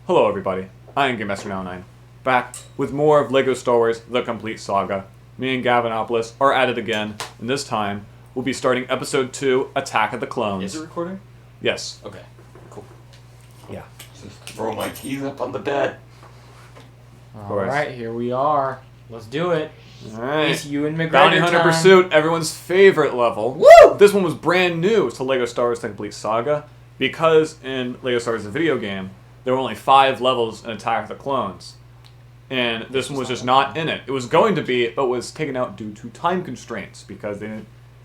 Hello everybody, I am Gamemaster 9, back with more of LEGO Star Wars The Complete Saga. Me and Gavinopolis are at it again, and this time we'll be starting Episode 2, Attack of the Clones. Is it recording? Yes. Okay, cool. Yeah. Just throw my keys up on the bed. Alright, here we are. Let's do it. Alright. It's you and McGregor Bounty Hunter time. Pursuit, everyone's favorite level. Woo! This one was brand new to LEGO Star Wars The Complete Saga, because in LEGO Star Wars the video game, there were only 5 levels in Attack of the Clones. And this one was just not in it. It was going to be, but was taken out due to time constraints, because they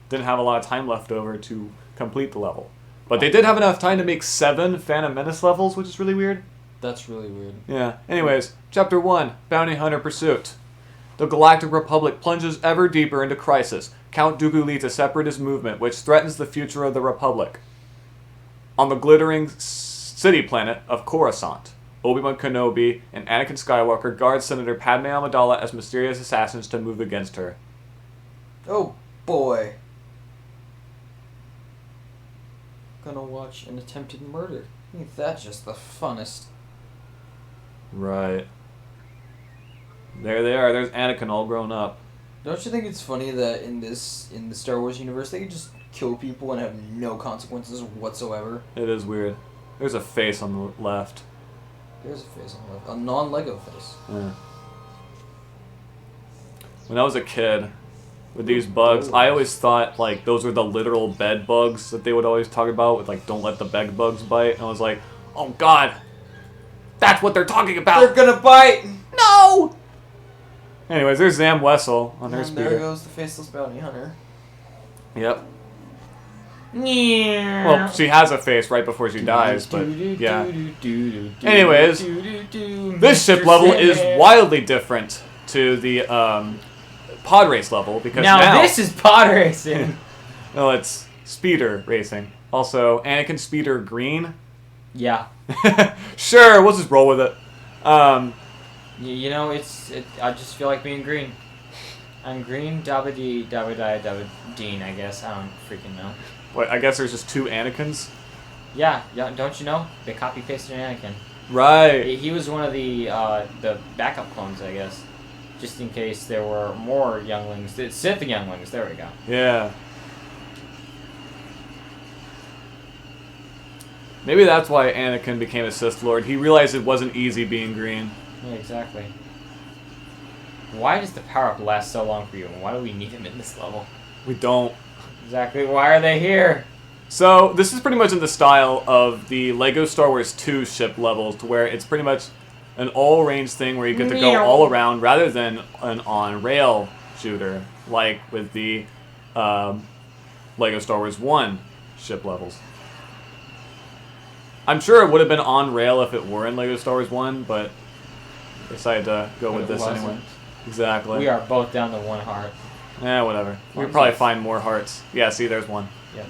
didn't have a lot of time left over to complete the level. But they did have enough time to make 7 Phantom Menace levels, which is really weird. That's really weird. Yeah. Anyways, Chapter 1, Bounty Hunter Pursuit. The Galactic Republic plunges ever deeper into crisis. Count Dooku leads a separatist movement which threatens the future of the Republic. On the glittering city planet of Coruscant, Obi-Wan Kenobi and Anakin Skywalker guard Senator Padme Amidala as mysterious assassins to move against her. Oh boy. Gonna watch an attempted murder. Ain't that just the funnest? Right. There they are. There's Anakin all grown up. Don't you think it's funny that in the Star Wars universe they can just kill people and have no consequences whatsoever? It is weird. There's a face on the left. There's a face on the left. A non-Lego face. Yeah. When I was a kid, with these bugs, I always thought, like, those were the literal bed bugs that they would always talk about, with, like, don't let the bed bugs bite. And I was like, oh god, that's what they're talking about! They're gonna bite! No! Anyways, there's Zam Wessel on her And speeder. there goes the faceless bounty hunter. Yep. Yeah. Well, she has a face right before she dies, but yeah. Anyways, this ship level is wildly different to the pod race level, because now this is pod racing. no, it's speeder racing. Also, Anakin Speeder Green. Yeah. Sure, we'll just roll with it. You know, I just feel like being green. I'm green, Dabba-dee, Dabba-die, Dabba-deen, I guess. I don't freaking know. What, I guess there's just 2 Anakins? Yeah, don't you know? They copy-pasted Anakin. Right. He was one of the backup clones, I guess. Just in case there were more younglings. Sith younglings, there we go. Yeah. Maybe that's why Anakin became a Sith Lord. He realized it wasn't easy being green. Yeah, exactly. Why does the power-up last so long for you, and why do we need him in this level? We don't. Exactly, why are they here? So, this is pretty much in the style of the LEGO Star Wars 2 ship levels, to where it's pretty much an all-range thing where you get to go all around, rather than an on-rail shooter, like with the LEGO Star Wars 1 ship levels. I'm sure it would have been on-rail if it were in LEGO Star Wars 1, but I decided to go with this anyway. Exactly. We are both down to 1 heart. Whatever. We could probably find more hearts. Yeah, see, there's one. Yep.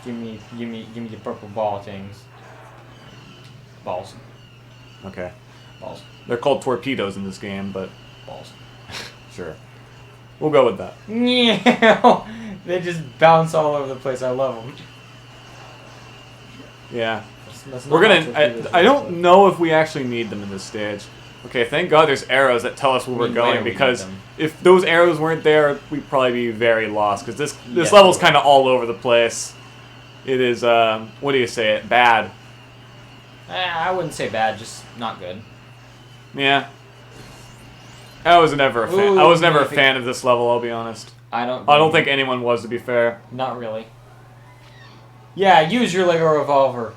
Give me the purple ball things. Balls. Okay. Balls. They're called torpedoes in this game, but Balls. sure. We'll go with that. Yeah. They just bounce all over the place. I love them. Yeah. That's We're not gonna... how torpedoes I work. don't know if we actually need them in this stage. Okay, thank God there's arrows that tell us where we're Where going, we need because them. if those arrows weren't there, we'd probably be very lost, because this Yeah, level's we kind of all over the place. It is, what do you say it? Bad. I wouldn't say bad, just not good. Yeah. I was never a fan. Ooh, I was never a maybe. fan of this level, I'll be honest. I don't think anyone was, to be fair. Not really. Yeah, use your Lego revolver.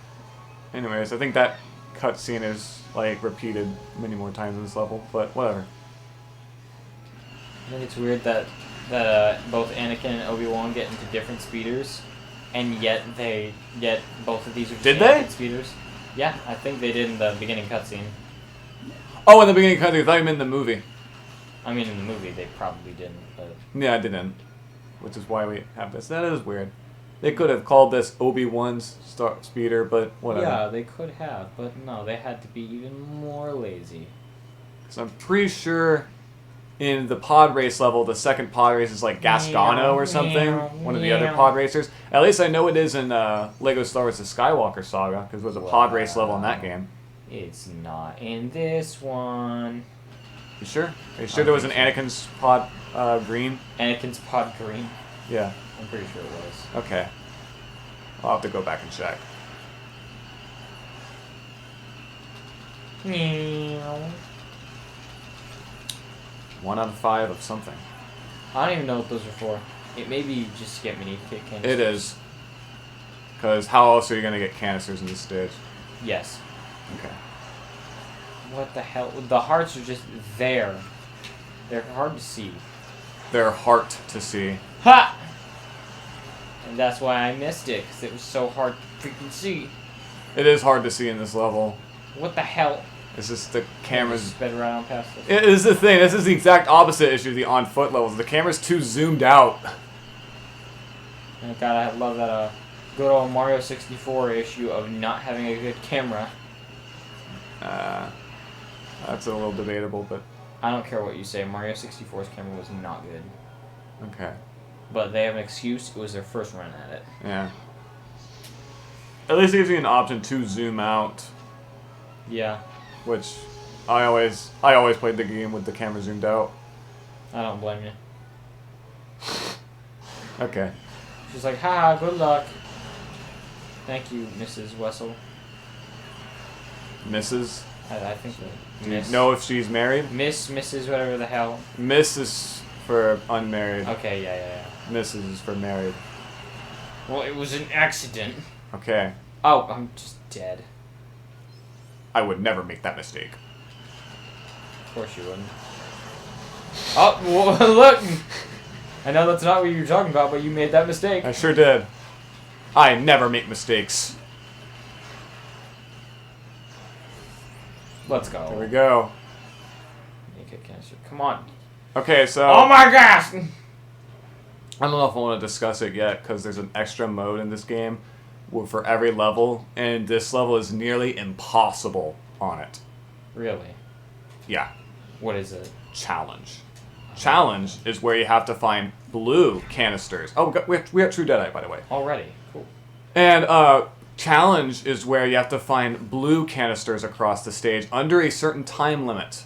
Anyways, I think that cutscene is, like, repeated many more times in this level, but whatever. I think it's weird that both Anakin and Obi-Wan get into different speeders, and yet both of these are just Did Anakin they? speeders. Yeah, I think they did in the beginning cutscene. Oh, in the beginning cutscene, I thought you meant in the movie. I mean, in the movie they probably didn't, but Yeah, I didn't. Which is why we have this. That is weird. They could have called this Obi-Wan's speeder, but whatever. yeah, they could have, but no, they had to be even more lazy. So I'm pretty sure in the pod race level, the second pod race is like Gasgano or something. One of the other pod racers. At least I know it is in LEGO Star Wars The Skywalker Saga, because there was a pod race level in that game. It's not in this one. You sure? Are you sure there was an Anakin's pod green? Anakin's pod green. Yeah. I'm pretty sure it was. Okay. I'll have to go back and check. Meow. 1 out of 5 of something. I don't even know what those are for. It may be just to get mini kit canisters. It is. Because how else are you going to get canisters in this stage? Yes. Okay. What the hell? The hearts are just there. They're hard to see. They're hard to see. Ha! And that's why I missed it, because it was so hard to freaking see. It is hard to see in this level. What the hell? It's just the camera's... Sped right on past this. It is the thing. This is the exact opposite issue of the on-foot levels. The camera's too zoomed out. Oh god, I love that good old Mario 64 issue of not having a good camera. That's a little debatable, but... I don't care what you say, Mario 64's camera was not good. Okay. But they have an excuse, it was their first run at it. Yeah. At least it gives you an option to zoom out, Yeah, which I always played the game with the camera zoomed out. I don't blame you. Okay. She's like, haha, good luck. Thank you, Mrs. Wessel. Mrs. I think so. Do you know if she's married? Mrs. whatever the hell. Miss is for unmarried. Okay, yeah. Mrs. is for married. Well, it was an accident. Okay. Oh, I'm just dead. I would never make that mistake. Of course you wouldn't. Oh, well, look! I know that's not what you're talking about, but you made that mistake. I sure did. I never make mistakes. Let's go. There we go. Make a canister. Come on. Okay, so... Oh my gosh! I don't know if I want to discuss it yet, because there's an extra mode in this game for every level, and this level is nearly impossible on it. Really? Yeah. What is it? Challenge. Challenge is where you have to find blue canisters. Oh, we got True Deadeye, by the way. Already. Cool. And challenge is where you have to find blue canisters across the stage under a certain time limit.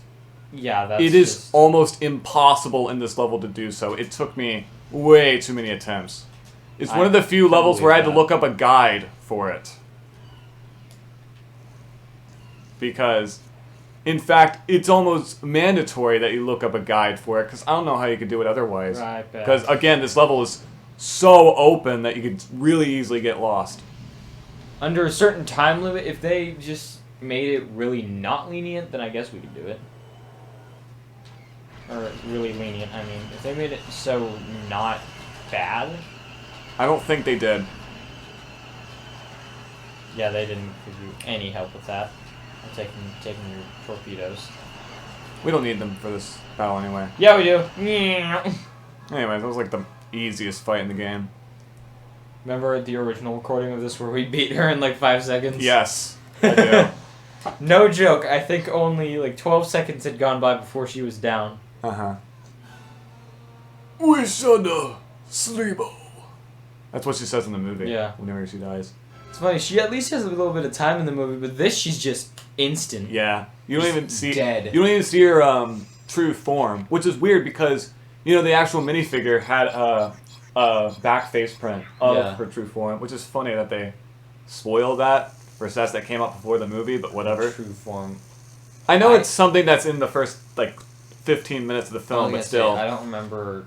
Yeah, that's It is almost impossible in this level to do so. It took me way too many attempts. It's one of the few levels where I had to look up a guide for it. Because, in fact, it's almost mandatory that you look up a guide for it, because I don't know how you could do it otherwise. Right, Because, again, this level is so open that you could really easily get lost. Under a certain time limit, if they just made it really not lenient, then I guess we could do it. Or really lenient, I mean. If they made it so not bad... I don't think they did. Yeah, they didn't give you any help with that. I'm taking your torpedoes. We don't need them for this battle anyway. Yeah, we do. Anyway, that was like the easiest fight in the game. Remember the original recording of this where we beat her in like 5 seconds? Yes, I do. No joke, I think only like 12 seconds had gone by before she was down. Uh-huh. We should sleep. That's what she says in the movie. Yeah. Whenever she dies. It's funny, she at least has a little bit of time in the movie, but this she's just instant. Yeah. You don't Just even see dead. You don't even see her true form, which is weird because the actual minifigure had a back face print of her true form, which is funny that they spoiled that for sets that came out before the movie, but whatever. True form. I know it's something that's in the first like 15 minutes of the film, but still. I don't remember.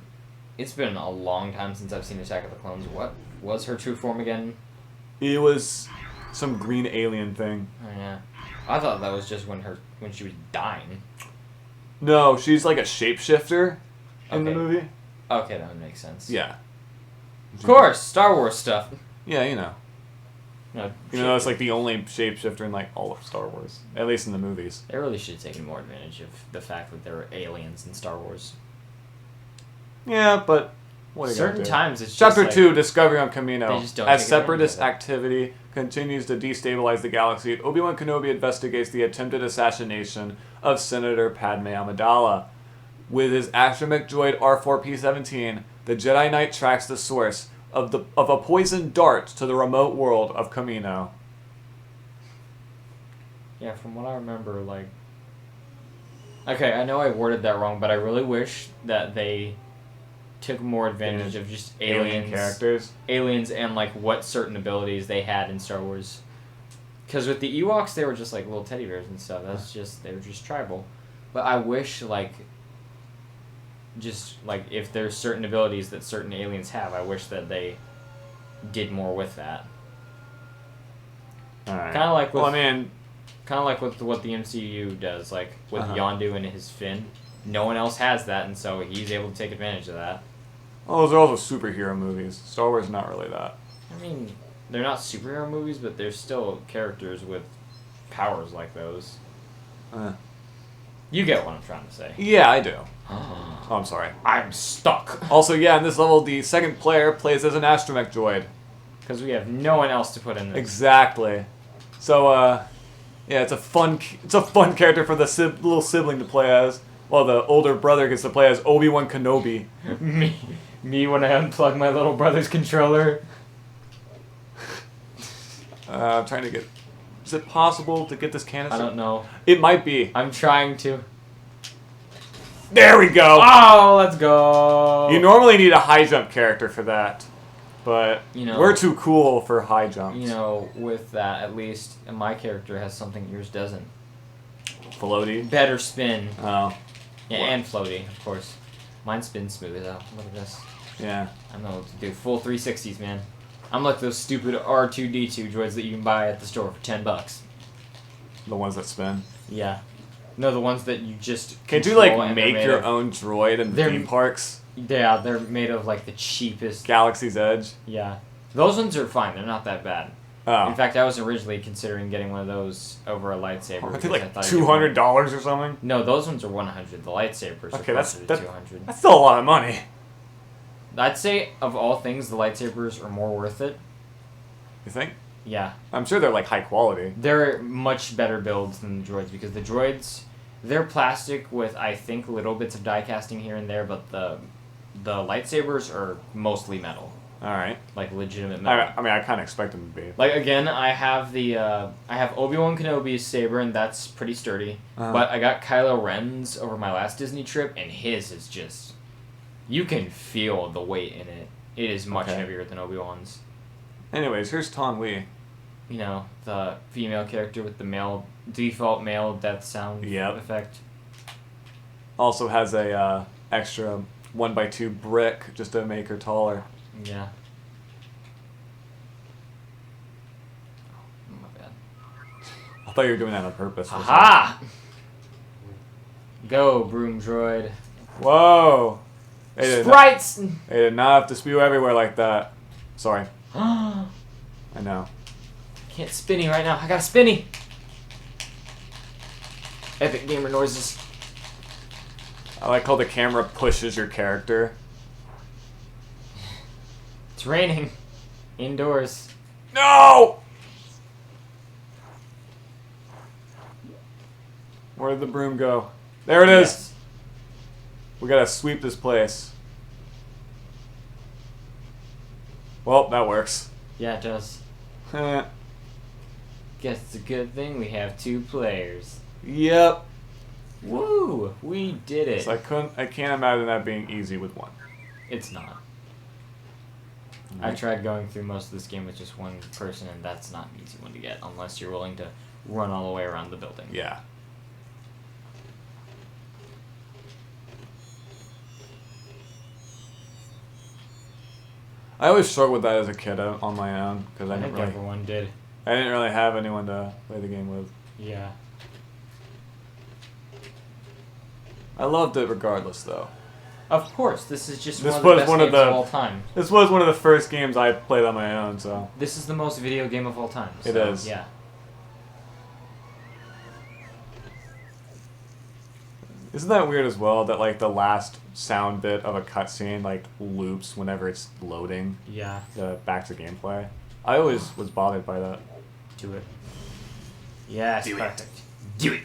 It's been a long time since I've seen Attack of the Clones. What was her true form again? It was some green alien thing. Oh, yeah. I thought that was just when she was dying. No, she's like a shapeshifter in the Okay. movie. Okay, that would make sense. Yeah. Of course, Star Wars stuff. Yeah, you know. No, It's like the only shapeshifter in like all of Star Wars, at least in the movies. they really should have taken more advantage of the fact that there were aliens in Star Wars. Yeah, but what are you Certain gonna do? times it's Chapter just 2, Discovery on Kamino. They just don't As take advantage separatist of it. activity continues to destabilize the galaxy, Obi-Wan Kenobi investigates the attempted assassination of Senator Padme Amidala. With his astromech droid R4P-17, the Jedi Knight tracks the source of a poisoned dart to the remote world of Kamino. Yeah, from what I remember, like... Okay, I know I worded that wrong, but I really wish that they took more advantage of just Alien characters. aliens and, like, what certain abilities they had in Star Wars. Because with the Ewoks, they were just, like, little teddy bears and stuff. That's just... They were just tribal. But I wish, like... Just, like, if there's certain abilities that certain aliens have, I wish that they did more with that. Alright. Kind of like with... Well, I mean... Kind of like with what the MCU does, like, with Uh-huh. Yondu and his fin. No one else has that, and so he's able to take advantage of that. Well, those are also superhero movies. Star Wars is not really that. I mean, they're not superhero movies, but they're still characters with powers like those. You get what I'm trying to say. Yeah, I do. Oh, I'm sorry. I'm stuck. Also, yeah, in this level, the second player plays as an astromech droid. Because we have no one else to put in this. Exactly. So, yeah, it's a fun character for the little sibling to play as, while the older brother gets to play as Obi-Wan Kenobi. Me when I unplug my little brother's controller. I'm trying to get... Is it possible to get this canister? I don't know. It might be. I'm trying to. There we go! Oh, let's go! You normally need a high jump character for that, but You know- we're too cool for high jumps. You know, with that, at least my character has something yours doesn't. Floaty. Better spin. Oh, Yeah, What? and floaty, of course. Mine spins smooth though. Look at this. yeah. I know what to do. Full 360s, man. I'm like those stupid R2D2 droids that you can buy at the store for $10. The ones that spin. Yeah. No, the ones that you just Can't you, control like, and they're make made your of- own droid in They're- theme parks? Yeah, they're made of like the cheapest. Galaxy's Edge? Yeah. Those ones are fine. They're not that bad. Oh. In fact, I was originally considering getting one of those over a lightsaber. I because think like thought I'd get one. $200 or something? No, those ones are 100. The lightsabers Okay, are that's- closer to that- 200. That's still a lot of money. I'd say of all things, the lightsabers are more worth it. You think? Yeah. I'm sure they're like high quality. They're much better builds than the droids because the droids, they're plastic with, I think, little bits of die casting here and there, but the lightsabers are mostly metal. Alright. Like legitimate metal. I mean, I kind of expect them to be. Like, again, I have I have Obi-Wan Kenobi's saber, and that's pretty sturdy. Uh-huh. But I got Kylo Ren's over my last Disney trip, and his is just... You can feel the weight in it. It is much Okay. heavier than Obi-Wan's. Anyways, here's Ton Wee. You know, the female character with the default male death sound Yep. effect. Also has a extra 1x2 brick just to make her taller. Yeah. Oh, my bad. I thought you were doing that on purpose. Aha! Go, broom droid. Whoa! They Sprites! did not have to spew everywhere like that. Sorry. Can't I know. spinny right now. I got a spinny! Epic gamer noises. I like how the camera pushes your character. It's raining. Indoors. No! Where did the broom go? There it is! Yes. We gotta sweep this place. Well, that works. Yeah, it does. Heh. Guess it's a good thing we have 2 players. Yep. Woo! We did it. So I can't imagine that being easy with one. It's not. I tried going through most of this game with just one person, and that's not an easy one to get unless you're willing to run all the way around the building. Yeah. I always struggled with that as a kid on my own because I think I everyone did. didn't really have anyone to play the game with. Yeah. I loved it regardless, though. Of course, this is just This one of the was best one of games the- of all time. This was one of the first games I played on my own, so This is the most video game of all time. It so, is. Yeah. isn't that weird as well that like the last sound bit of a cutscene like loops whenever it's loading Yeah. back to gameplay? I always was bothered by that. Do it. Yes, Do it. perfect. Do it.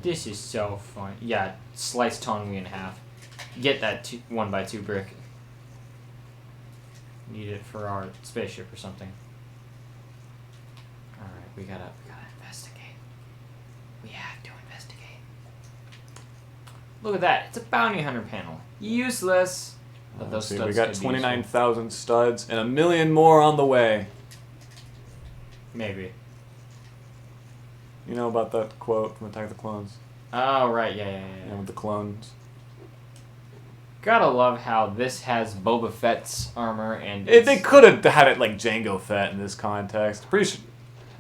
This is so fun. Yeah, slice Tonwi in half. Get that 1x2 brick. Need it for our spaceship or something. All right, we gotta investigate. We have to investigate. Look at that! It's a bounty hunter panel. Useless. But those See, studs we got could be 29,000 studs and 1,000,000 more on the way. useful. Maybe. You know about that quote from Attack of the Clones? Oh right, yeah. You know, with the clones. Gotta love how this has Boba Fett's armor and They could have had it like Jango Fett in this context. Pretty sure.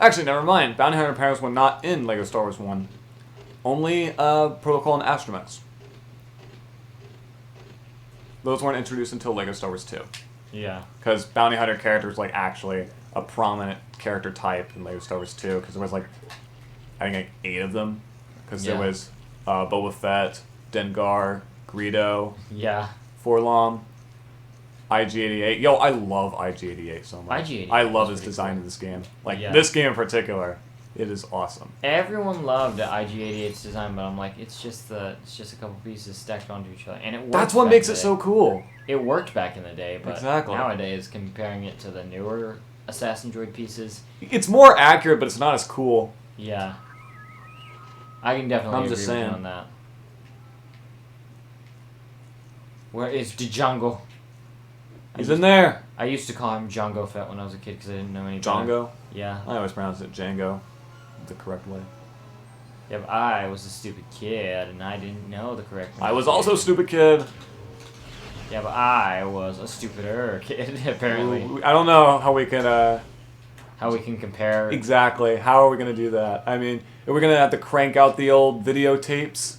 Actually, never mind. Bounty Hunter panels were not in Lego Star Wars 1. Only Protocol and Astromechs. Those weren't introduced until Lego Star Wars 2. Yeah. Because Bounty Hunter character is like actually a prominent character type in Lego Star Wars 2. Because there was like, I think like 8 of them. Because there was Boba Fett, Dengar, Greedo, Yeah. Forlom, IG-88. Yo, I love IG-88 so much. IG-88 I love was his pretty design cool. in this game. Like, Yeah. this game in particular, it is awesome. Everyone loved IG-88's design, but I'm like, it's just a couple pieces stacked onto each other, and it worked. That's what back makes in it the so day. cool. It worked back in the day, but Exactly. nowadays, comparing it to the newer Assassin Droid pieces, It's more accurate, but it's not as cool. yeah, I can definitely I'm agree just with you saying. on that. Where is Django? He's in there. I used to call him Django Fett when I was a kid because I didn't know any better. Django. Yeah. I always pronounce it Django the correct way. Yeah, but I was a stupid kid and I didn't know the correct I was also a stupid kid. Yeah, but I was a stupider kid, apparently. I don't know how we can, How we can compare. exactly, how are we going to do that? I mean, are we going to have to crank out the old videotapes?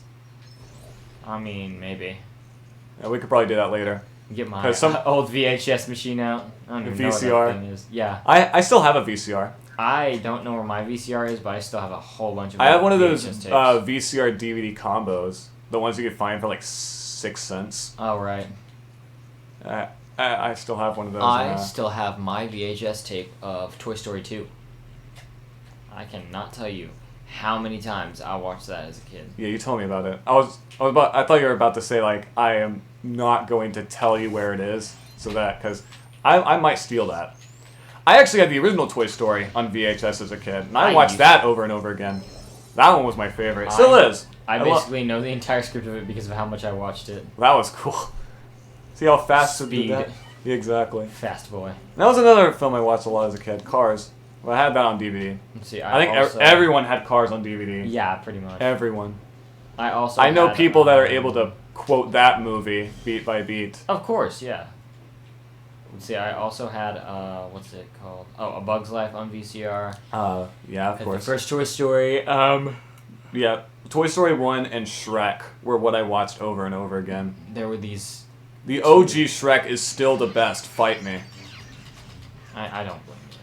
I mean, maybe. Yeah, we could probably do that later. Get my 'Cause some- old VHS machine out. I don't even know what VCR. that thing is. Yeah. I still have a VCR. I don't know where my VCR is, but I still have a whole bunch of I have one of those VHS tapes. VCR DVD combos. The ones you could find for like 6 cents. Oh, right. I still have one of those. I still have my VHS tape of Toy Story 2. I cannot tell you how many times I watched that as a kid. Yeah, you told me about it. I thought you were about to say like I am not going to tell you where it is, so that because I might steal that. I actually had the original Toy Story on VHS as a kid, and I watched that over and over again. That one was my favorite. Still is. I basically know the entire script of it because of how much I watched it. That was cool. See how fast it did Speed. that? Yeah, exactly. Fast Boy. That was another film I watched a lot as a kid. Cars. Well, I had that on DVD. Let's see, I think also, everyone had Cars on DVD. Yeah, pretty much. Everyone. I know had, people that are able to quote that movie beat by beat. Of course, yeah. Let's see, I also had what's it called? Oh, A Bug's Life on VCR. Yeah, of Had course. The first Toy Story. Yeah, Toy Story 1 and Shrek were what I watched over and over again. There were these. The OG Shrek is still the best. Fight me. I don't blame you.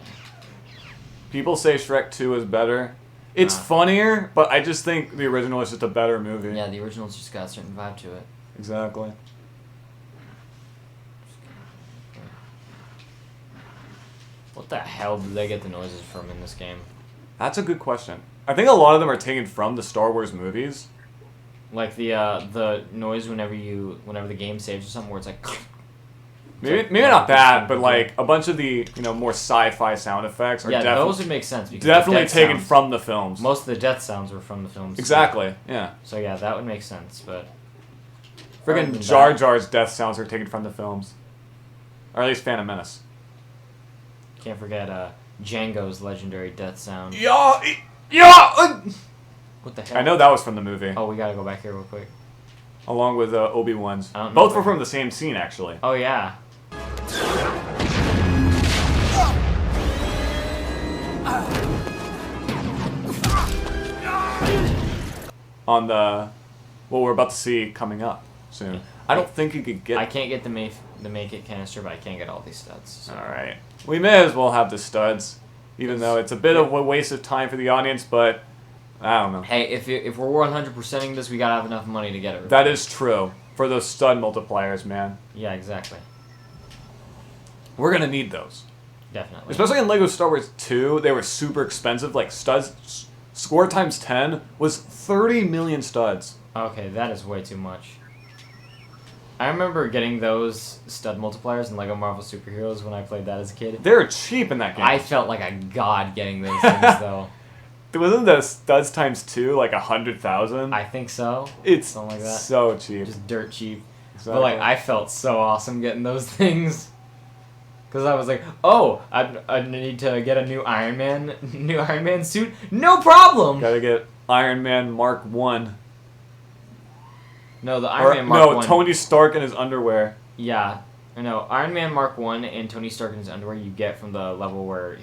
People say Shrek 2 is better. It's funnier, but I just think the original is just a better movie. Yeah, the original's just got a certain vibe to it. Exactly. What the hell did they get the noises from in this game? That's a good question. I think a lot of them are taken from the Star Wars movies. Like the noise whenever the game saves or something, where it's like. Maybe not that, but like a bunch of the more sci-fi sound effects are Yeah, those would make sense. Because definitely the death taken sounds- from the films. Most of the death sounds were from the films. Exactly. Yeah. So yeah, that would make sense, but. Other Friggin' than Jar that- Jar's death sounds are taken from the films, or at least Phantom Menace. Can't forget Django's legendary death sound. Yeah. What the hell? I know that was from the movie, Oh, we gotta go back here real quick. along with Obi-Wan's. I don't know Both were where- from the same scene, actually. Oh yeah. On what we're about to see coming up soon. I don't think you could get. I can't get the make it canister, but I can get all these studs. So. All right. We may as well have the studs, even though it's a bit of a waste of time for the audience, but I don't know. Hey, if we're 100%ing this, we gotta have enough money to get it. That is true for those stud multipliers, man. Yeah, exactly. We're gonna need those, Definitely. especially in Lego Star Wars 2. They were super expensive. Like studs, score times 10 was 30 million studs. Okay, that is way too much. I remember getting those stud multipliers in Lego Marvel Superheroes when I played that as a kid. They were cheap in that game. I felt like a god getting those things, though. Wasn't the studs times 2 like 100,000? I think so. It's something like that. so cheap. Just dirt cheap. Exactly. But like, I felt so awesome getting those things. Because I was like, oh, I need to get a new Iron Man suit. No problem! Gotta get Iron Man Mark 1. No, the Iron Man Mark 1. No, Tony Stark in his underwear. Yeah. No, Iron Man Mark 1 and Tony Stark in his underwear you get from the level where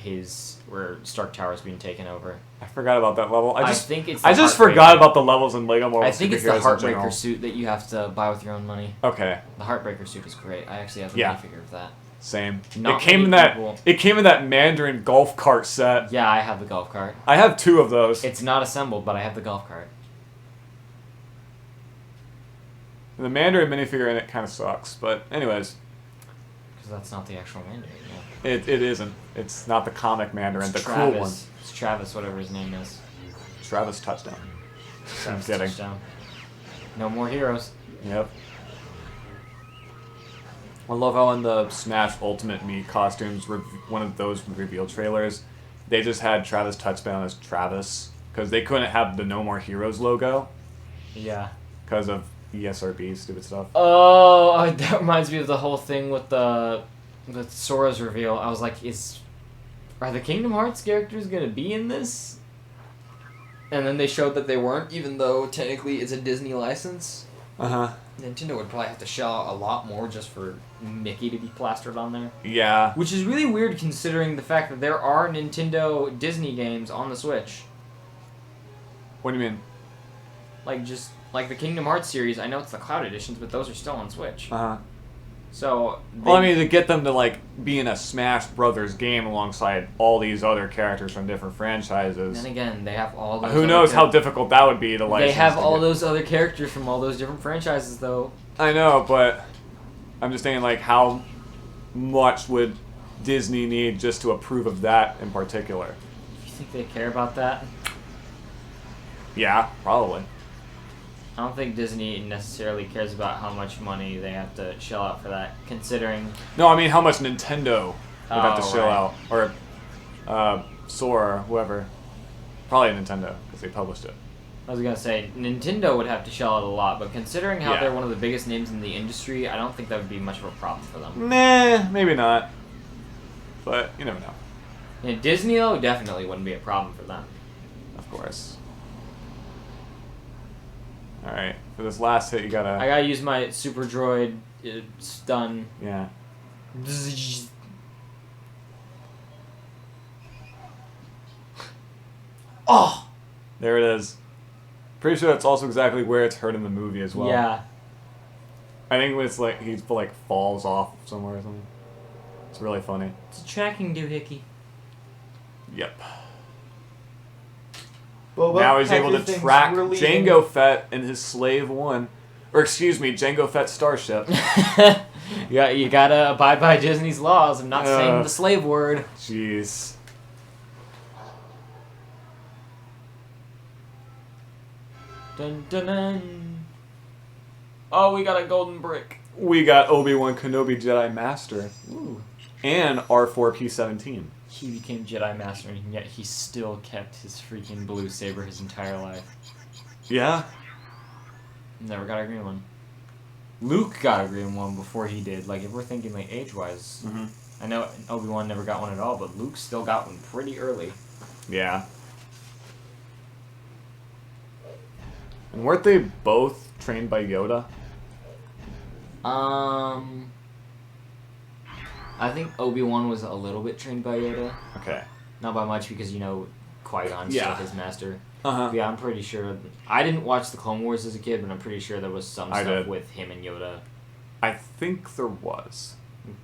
Stark Tower is being taken over. I forgot about that level. I think it's I just forgot about the levels in Lego Marvel I think it's the Superheroes in general. Heartbreaker suit that you have to buy with your own money. Okay. The Heartbreaker suit is great. I actually have a minifigure of that. Same. Not It came many people- in that Mandarin golf cart set. Yeah, I have the golf cart. I have 2 of those. It's not assembled, but I have the golf cart. The Mandarin minifigure in it kind of sucks, but anyways, Because that's not the actual Mandarin. it isn't. It's not the comic Mandarin, It's the Travis. cool one. It's Travis, whatever his name is. Travis Touchdown. I'm kidding. Touchdown. No more heroes. Yep. I love how in the Smash Ultimate Meat costumes, one of those reveal trailers, they just had Travis Touchdown as Travis because they couldn't have the No More Heroes logo Yeah. because of ESRB stupid stuff. Oh, that reminds me of the whole thing with Sora's reveal. I was like, are the Kingdom Hearts characters gonna be in this? And then they showed that they weren't, even though technically it's a Disney license. Nintendo would probably have to shell out a lot more just for Mickey to be plastered on there. Yeah. Which is really weird considering the fact that there are Nintendo Disney games on the Switch. What do you mean? Like the Kingdom Hearts series, I know it's the Cloud editions, but those are still on Switch. So Well, I mean, to get them to like be in a Smash Brothers game alongside all these other characters from different franchises. And again, they have all those. Who knows how difficult that would be to license. They have to all get. those other characters from all those different franchises, though. I know, but I'm just saying, like, how much would Disney need just to approve of that in particular? You think they care about that? Yeah, probably. I don't think Disney necessarily cares about how much money they have to shell out for that, considering... No, I mean how much Nintendo would have to shell right. out. Or Sora, whoever. Probably Nintendo, because they published it. I was going to say, Nintendo would have to shell out a lot, but considering how Yeah. they're one of the biggest names in the industry, I don't think that would be much of a problem for them. Nah, maybe not. But you never know. And Disney, though, definitely wouldn't be a problem for them. Of course. Alright, for this last hit you gotta... I gotta use my Super Droid stun. Yeah. Oh! There it is. Pretty sure that's also exactly where it's heard in the movie as well. Yeah. I think when it's like, he like falls off somewhere or something. It's really funny. It's a tracking doohickey. Yep. Now he's able to track Jango Fett and his Slave 1. Or excuse me, Jango Fett Starship. You gotta abide by Disney's laws of not saying the slave word. Jeez. Dun dun dun. Oh, we got a golden brick. We got Obi-Wan Kenobi Jedi Master. Ooh. And R4P17. He became Jedi Master, and yet he still kept his freaking blue saber his entire life. Yeah? Never got a green one. Luke got a green one before he did. Like, if we're thinking, like, age-wise. Mm-hmm. I know Obi-Wan never got one at all, but Luke still got one pretty early. Yeah. And weren't they both trained by Yoda? I think Obi-Wan was a little bit trained by Yoda. Okay. Not by much, because, you know, Qui-Gon's Yeah. still his master. Uh-huh. But yeah, I'm pretty sure... I didn't watch the Clone Wars as a kid, but I'm pretty sure there was some I stuff did. with him and Yoda. I think there was.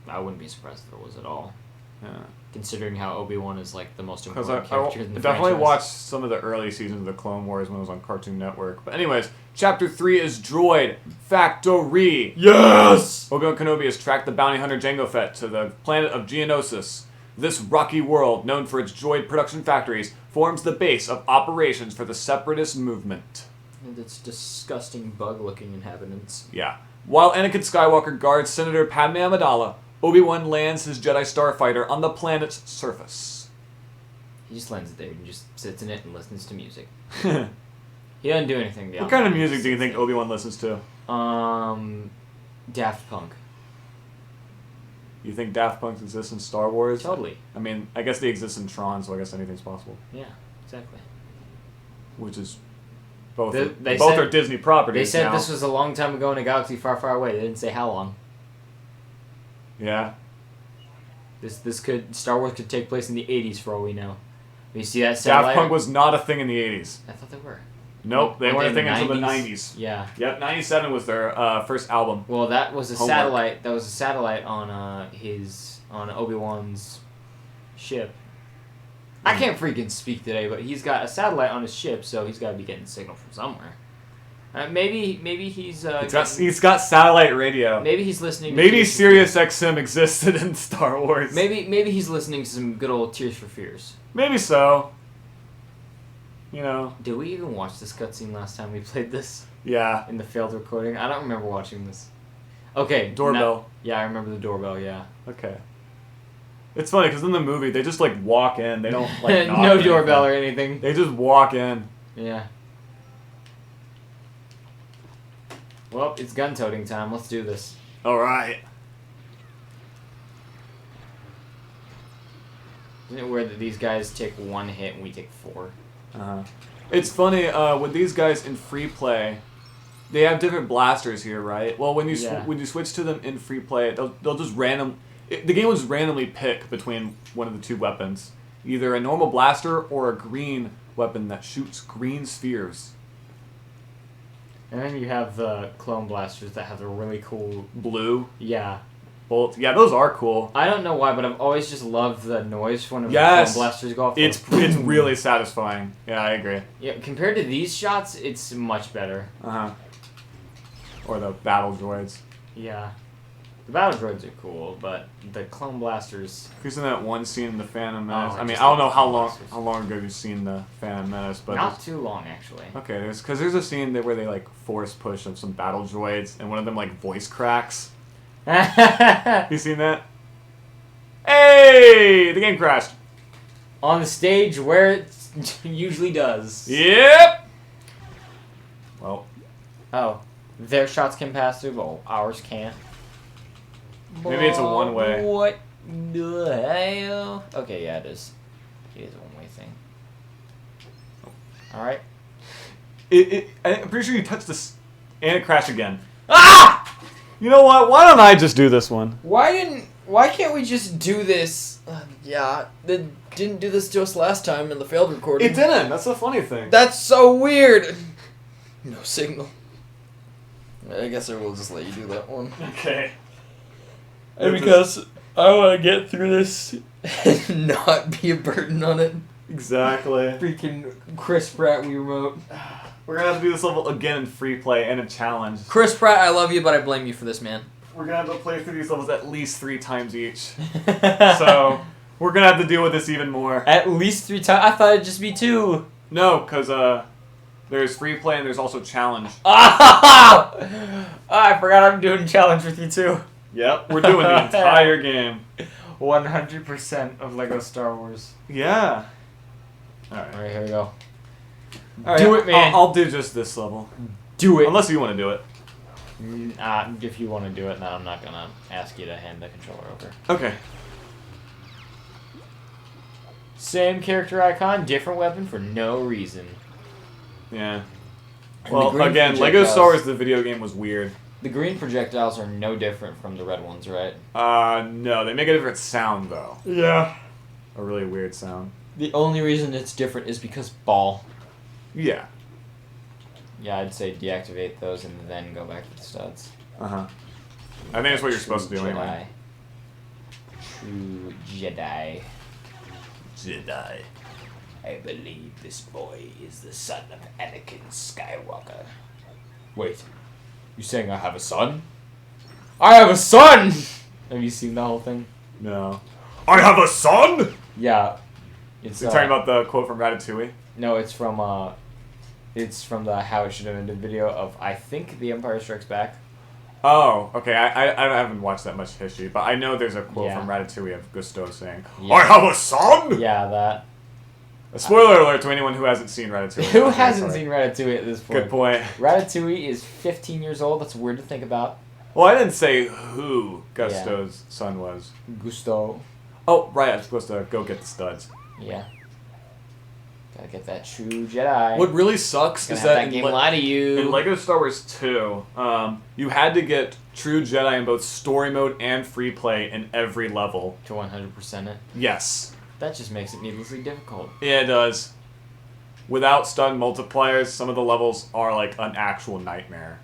I wouldn't be surprised if there was at all. Yeah. Considering how Obi-Wan is, like, the most Because important I character in the definitely franchise. watched some of the early seasons of the Clone Wars when it was on Cartoon Network. But anyways, Chapter 3 is Droid Factory. Yes! Obi-Wan Kenobi has tracked the bounty hunter Jango Fett to the planet of Geonosis. This rocky world, known for its droid production factories, forms the base of operations for the Separatist movement. And its disgusting bug-looking inhabitants. Yeah. While Anakin Skywalker guards Senator Padme Amidala, Obi-Wan lands his Jedi Starfighter on the planet's surface. He just lands it there and just sits in it and listens to music. He doesn't do anything beyond What kind of that. music do you think Obi-Wan listens to? Daft Punk. You think Daft Punk exists in Star Wars? Totally. I mean, I guess they exist in Tron, so I guess anything's possible. Yeah, exactly. Which is both. They both said- are Disney properties. They said now. this was a long time ago in a galaxy far, far away. They didn't say how long. Yeah. Star Wars could take place in the 80s for all we know. You see that satellite? Daft Punk was not a thing in the 80s. I thought they were. Nope, they Weren't weren't a they in thing the until the 90s? 90s. Yeah. Yep, 97 was their first album. Well, that was a Homework. satellite. That was a satellite on on Obi-Wan's ship. I can't freaking speak today, but he's got a satellite on his ship, so he's got to be getting signal from somewhere. Maybe he's He's got satellite radio. maybe he's listening. To Maybe Tears for Sirius XM existed in Star Wars. Fears. Maybe he's listening to some good old Tears for Fears. Maybe so. You know. Did we even watch this cutscene last time we played this Yeah. in the failed recording? I don't remember watching this. Okay. Doorbell. Yeah, I remember the doorbell. Yeah. Okay. It's funny because in the movie they just like walk in. They don't like knock No or doorbell or anything. anything. They just walk in. Yeah. Well, it's gun toting time. Let's do this. All right. Isn't it weird that these guys take one hit and we take 4? Uh-huh. It's funny with these guys in free play. They have different blasters here, right? Well, when you when you switch to them in free play, they'll just the game will just randomly pick between one of the two weapons, either a normal blaster or a green weapon that shoots green spheres. And then you have the clone blasters that have the really cool... Blue Yeah. bolts. Yeah, those are cool. I don't know why, but I've always just loved the noise when Yes. the clone blasters go off. It's really satisfying. Yeah, I agree. Yeah, compared to these shots, it's much better. Uh-huh. Or the battle droids. Yeah. The battle droids are cool, but the clone blasters... Have you seen that one scene in the Phantom Menace? I I mean, just I don't know love how blasters. long ago you've seen the Phantom Menace, but Not too long, actually. okay, there's a scene where they like force push of some battle droids, and one of them like voice cracks. You seen that? Hey, the game crashed. On the stage where it usually does. Yep. Well, Oh, their shots can pass through, but ours can't. maybe it's a one-way. What the hell? Okay, yeah, it is. It is a one-way thing. Alright. I'm pretty sure you touched this, and it crashed again. Ah! You know what? Why don't I just do this one? Why can't we just do this? Yeah, they didn't do this to us last time in the failed recording. It didn't. That's the funny thing. That's so weird. No signal. I guess I will just let you do that one. Okay. And because I want to get through this and not be a burden on it. Exactly. Freaking Chris Pratt we wrote. We're gonna have to do this level again in free play and a challenge. Chris Pratt, I love you, but I blame you for this, man. We're gonna have to play through these levels at least 3 times each. So we're gonna have to deal with this even more. At least 3 times. I thought it'd just be 2. No, because there's free play and there's also challenge. Ah! I forgot I'm doing challenge with you too. Yep, we're doing the entire game. 100% of Lego Star Wars. Yeah. Alright. Alright, here we go. All right, Do it, man. I'll do just this level. Do it. Unless you want to do it. If you want to do it, then I'm not going to ask you to hand the controller over. Okay. Same character icon, different weapon for no reason. Yeah. And the Well, green again, Lego projectiles- Star Wars, the video game, was weird. The green projectiles are no different from the red ones, right? No, they make a different sound, though. Yeah. A really weird sound. The only reason it's different is because ball. Yeah. Yeah, I'd say deactivate those and then go back to the studs. Uh-huh. I think that's what you're supposed to do True anyway. True Jedi. Jedi. I believe this boy is the son of Anakin Skywalker. Wait, you saying I have a son? I have a son! Have you seen the whole thing? No. I have a son? Yeah. It's You're talking about the quote from Ratatouille? No, it's from the How It Should Have Ended video of, I think, The Empire Strikes Back. Oh, okay. I haven't watched that much history, but I know there's a quote Yeah. from Ratatouille of Gusteau saying, Yeah. "I have a son." Yeah, that. A spoiler alert to anyone who hasn't seen Ratatouille. Who Okay, hasn't sorry. seen Ratatouille at this point? Good point. Ratatouille is 15 years old. That's weird to think about. Well, I didn't say who Gusteau's son was. Gusteau. Oh, right. I'm supposed to go get the studs. Yeah. Gotta get that true Jedi. What really sucks Gonna is have that that game lie to you. in Lego Star Wars 2, you had to get true Jedi in both story mode and free play in every level. To 100% it. Yes. That just makes it needlessly difficult. Yeah, it does. Without stun multipliers, some of the levels are like an actual nightmare.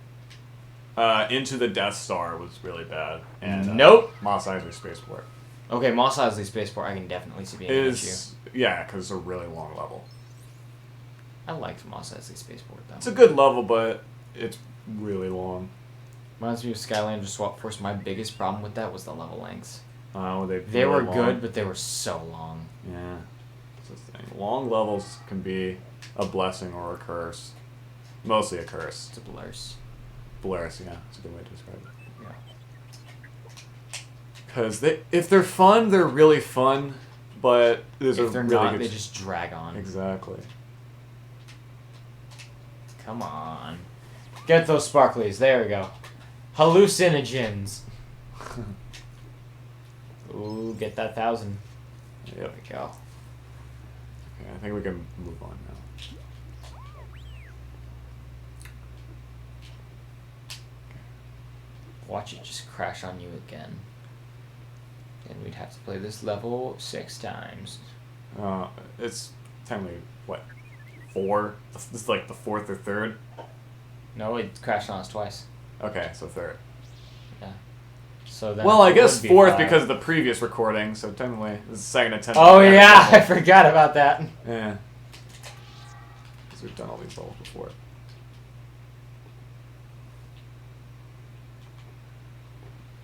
Into the Death Star was really bad. And Nope. Mos Eisley Spaceport Okay, Mos Eisley Spaceport, I can definitely see being an issue. is because it's a really long level. I liked Mos Eisley Spaceport though. It's a good level, but it's really long. Reminds me of Skylander Swap Force. My biggest problem with that was the level lengths. They They really were long. good, but they were so long. Yeah, that's the thing. Long levels can be a blessing or a curse. Mostly a curse. It's a blurs. Blurus, yeah, that's a good way to describe it. Yeah. Because if they're fun, they're really fun, but there's a If they're really not, good... they just drag on. Exactly. Come on. Get those sparklies. There we go. Hallucinogens. Ooh, get that 1,000. There Yep. we go. Okay, I think we can move on now. Watch it just crash on you again. And we'd have to play this level 6 times. It's technically, what, 4? This is like the 4th or 3rd? No, it crashed on us twice. Okay, so 3rd. Yeah. So then Well, I it guess would be 4th 5. because of the previous recording, so technically this is the 2nd attempt. Oh at yeah, every I level. forgot about that. Yeah. Because we've done all these levels before.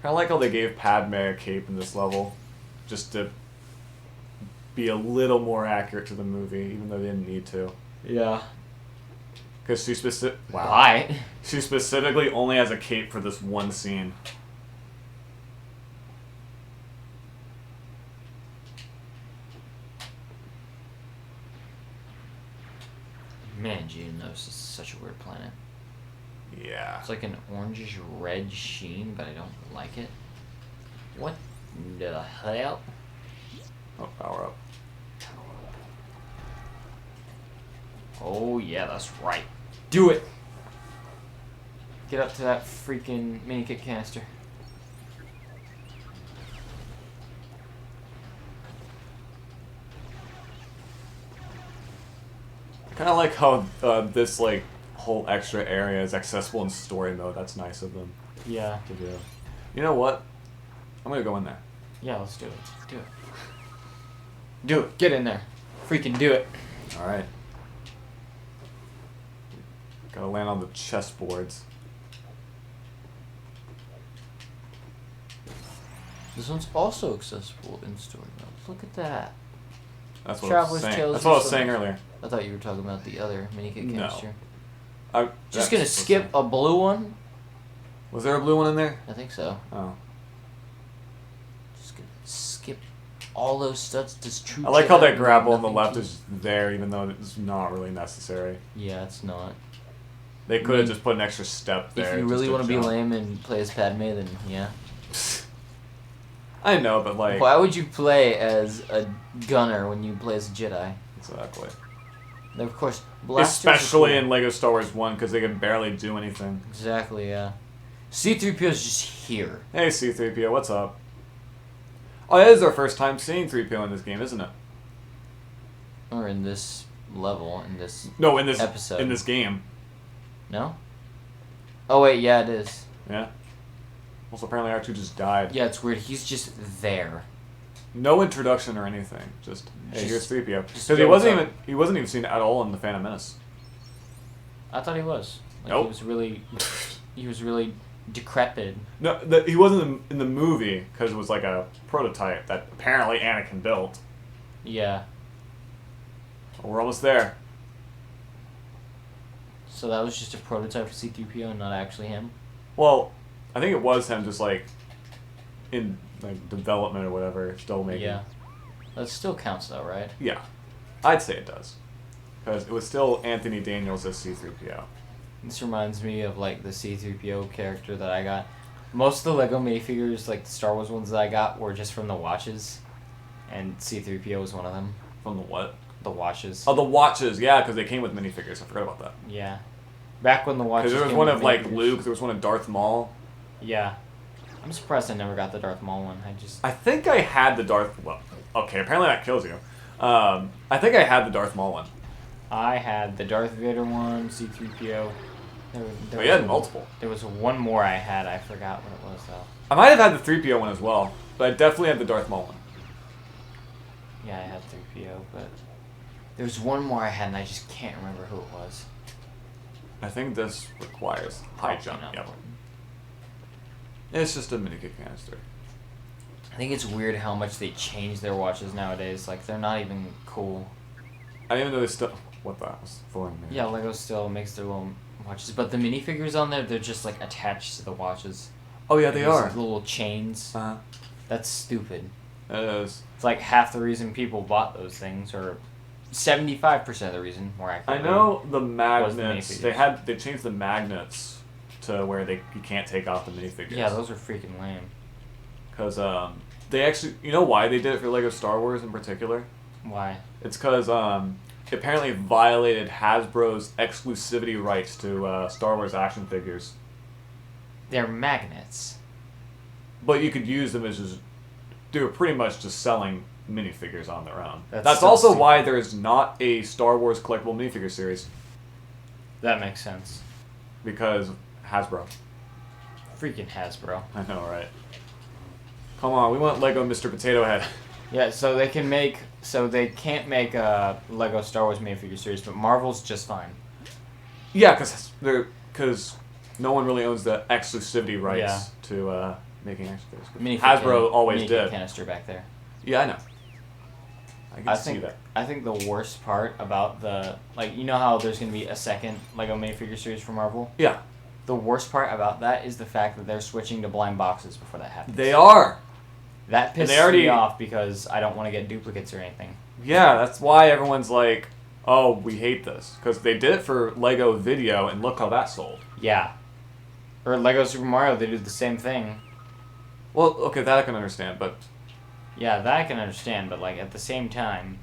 I like how they gave Padme a cape in this level, just to be a little more accurate to the movie, even though they didn't need to. Yeah. Because she Why? She specifically only has a cape for this one scene. Man, Geonos is such a weird planet. Yeah. It's like an orangish red sheen, but I don't like it. What the hell? Oh, power up. Oh yeah, that's right. Do it! Get up to that freaking mini kit canister. I kind of like how this like whole extra area is accessible in story mode. That's nice of them Yeah. to do. You know what? I'm gonna go in there. Yeah, let's do it. Do it. Do it. Get in there. Freaking do it. All right. Gotta land on the chessboards. This one's also accessible in story mode. Look at that. That's what Traveler's I was saying. Tales That's what I is was saying so- earlier. I thought you were talking about the other mini kit No. canister. That's Just gonna what's skip saying. a blue one? Was there a blue one in there? I think so. Oh. Just gonna skip all those studs. Does true I like how Jedi that grapple on the nothing left to- is there, even though it's not really necessary. Yeah, it's not. They could have just put an extra step there. If you just really want to be jump. lame and play as Padme, then yeah. I know, but like Why would you play as a gunner when you play as a Jedi? exactly. And of course, blasters are Especially cool. in Lego Star Wars 1, because they could barely do anything. Exactly, yeah. C-3PO is just here. Hey, C-3PO, what's up? Oh, it is our first time seeing 3PO in this game, isn't it? Or in this level, in this... No, in this Episode. in this game. No? Oh wait, yeah it is. Yeah. Also, apparently R2 just died. Yeah, it's weird. He's just there. No introduction or anything. Just hey, Just- here's 3PO. just Because go, what's up? he wasn't even seen at all in the Phantom Menace. I thought he was. Like, Nope. He was really decrepit. No, he wasn't in the movie because it was like a prototype that apparently Anakin built. Yeah. We're almost there. So that was just a prototype for C-3PO and not actually him? Well, I think it was him just like in like development or whatever, still making. Yeah. That still counts though, right? Yeah, I'd say it does, because it was still Anthony Daniels as C-3PO. This reminds me of like the C-3PO character that I got. Most of the Lego minifigures, like the Star Wars ones that I got, were just from the watches, and C-3PO was one of them. From the what? The watches. Oh, the watches. Yeah, because they came with minifigures. I forgot about that. Yeah. Back when the watches. Because there was came one with of like minifigures. Luke. There was one of Darth Maul. Yeah. I'm surprised I never got the Darth Maul one. I think I had the Darth. Well, okay. Apparently that kills you. I think I had the Darth Maul one. I had the Darth Vader one, C-3PO. But you had multiple. There was one more I had. I forgot what it was though. I might have had the 3PO one as well, but I definitely had the Darth Maul one. Yeah, I had 3PO, but there's one more I had, and I just can't remember who it was. I think this requires high jump. No. Yep. It's just a mini kick canister. I think it's weird how much they change their watches nowadays. Like, they're not even cool. I didn't even know they still. What the hell was fooling me? Yeah, Lego still makes their little watches, but the minifigures on there, they're just like attached to the watches. Oh yeah, they These are. little chains. Uh-huh. That's stupid. It is. It's like half the reason people bought those things, or 75% of the reason, more I accurately. know the Was the magnets. minifigures. They changed the magnets to where you can't take off the minifigures. Yeah, those are freaking lame. Because they actually, you know why they did it for Lego Star Wars in particular? Why? It's because it apparently violated Hasbro's exclusivity rights to Star Wars action figures. They're magnets. But you could use them as just, they were pretty much just selling minifigures on their own. That's That's also stupid. why there is not a Star Wars collectible minifigure series, That makes sense. because Hasbro. Freaking Hasbro. I know, right? Come on, we want Lego Mr. Potato Head. Yeah, so they can't make a Lego Star Wars minifigure series, but Marvel's just fine. Yeah, because no one really owns the exclusivity rights Yeah. to making action figures. Minifig Hasbro always minifig did. canister back there. Yeah, I know. I can see that. I think the worst part about you know how there's gonna be a second Lego minifigure series for Marvel? Yeah, The worst part about that is the fact that they're switching to blind boxes before that happens. they are. That And pisses they already- me off because I don't want to get duplicates or anything. Yeah, that's why everyone's like, "Oh, we hate this," because they did it for Lego Video, and look how that sold. Yeah. Or Lego Super Mario, they do the same thing. Well, okay, that I can understand, but Yeah, that I can understand, but like at the same time,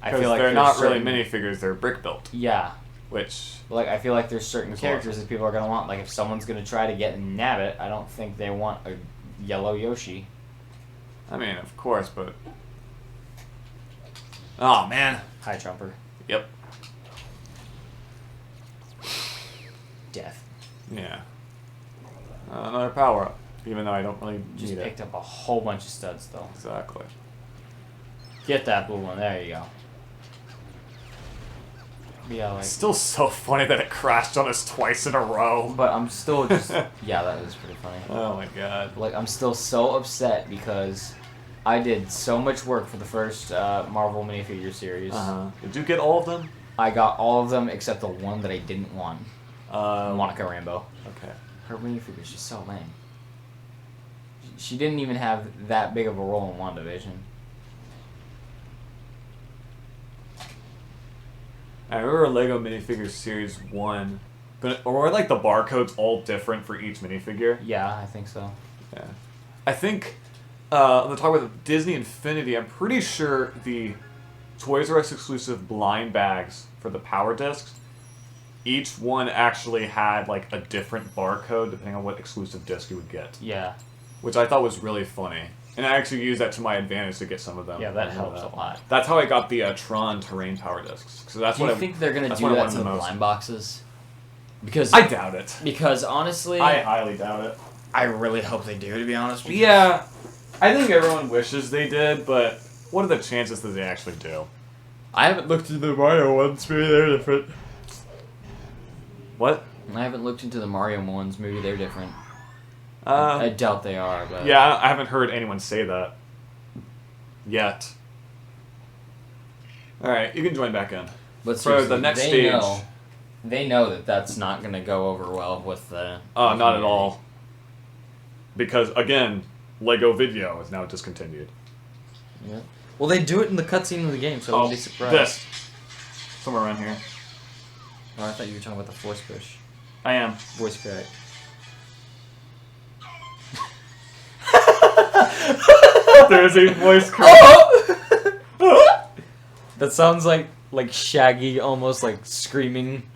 I because feel like they're there's not certain, really minifigures; they're brick built, Yeah, which like I feel like there's certain There's characters lots. that people are gonna want. Like if someone's gonna try to get Nabbit, I don't think they want a yellow Yoshi. I mean, of course, but oh man, High jumper. yep, Death. yeah, another power up, even though I don't really Just need it. picked up a whole bunch of studs though. Exactly. Get that blue one. There you go. Yeah, like. It's still so funny that it crashed on us twice in a row. But I'm still just. Yeah, that was pretty funny. Oh my god. Like I'm still so upset because I did so much work for the first Marvel minifigure series. Did you get all of them? I got all of them except the one that I didn't want. Monica Rambeau. Okay. Her minifigure's just so lame. She didn't even have that big of a role in WandaVision. I remember Lego minifigures series 1, but or like the barcodes all different for each minifigure. Yeah, I think so. Yeah. I think on the talk about Disney Infinity, I'm pretty sure the Toys R Us exclusive blind bags for the power discs, each one actually had like a different barcode depending on what exclusive disc you would get, Yeah. which I thought was really funny. And I actually used that to my advantage to get some of them. Yeah, that I know helps a lot. That's how I got the Tron terrain power discs. So that's Do you what think they're gonna that's do what I that wanted to the the most. blind boxes? Because I doubt it. honestly, I highly doubt it. I really hope they do. To be honest with you. Yeah, I think everyone wishes they did, but what are the chances that they actually do? I haven't looked into the Mario ones. Maybe they're different. What? I haven't looked into the Mario ones. Maybe they're different. I doubt they are. But Yeah, I haven't heard anyone say that. Yet. Alright, you can join back in. But For seriously, the next they stage. they know that that's not gonna go over well with the. Oh, not at all. because again, Lego Video is now discontinued. Yeah. Well, they do it in the cutscene of the game, so I wouldn't be surprised. This. Somewhere around here. Oh, I thought you were talking about the force push. I am. Voice crack. There's a voice crack. That sounds like Shaggy almost like screaming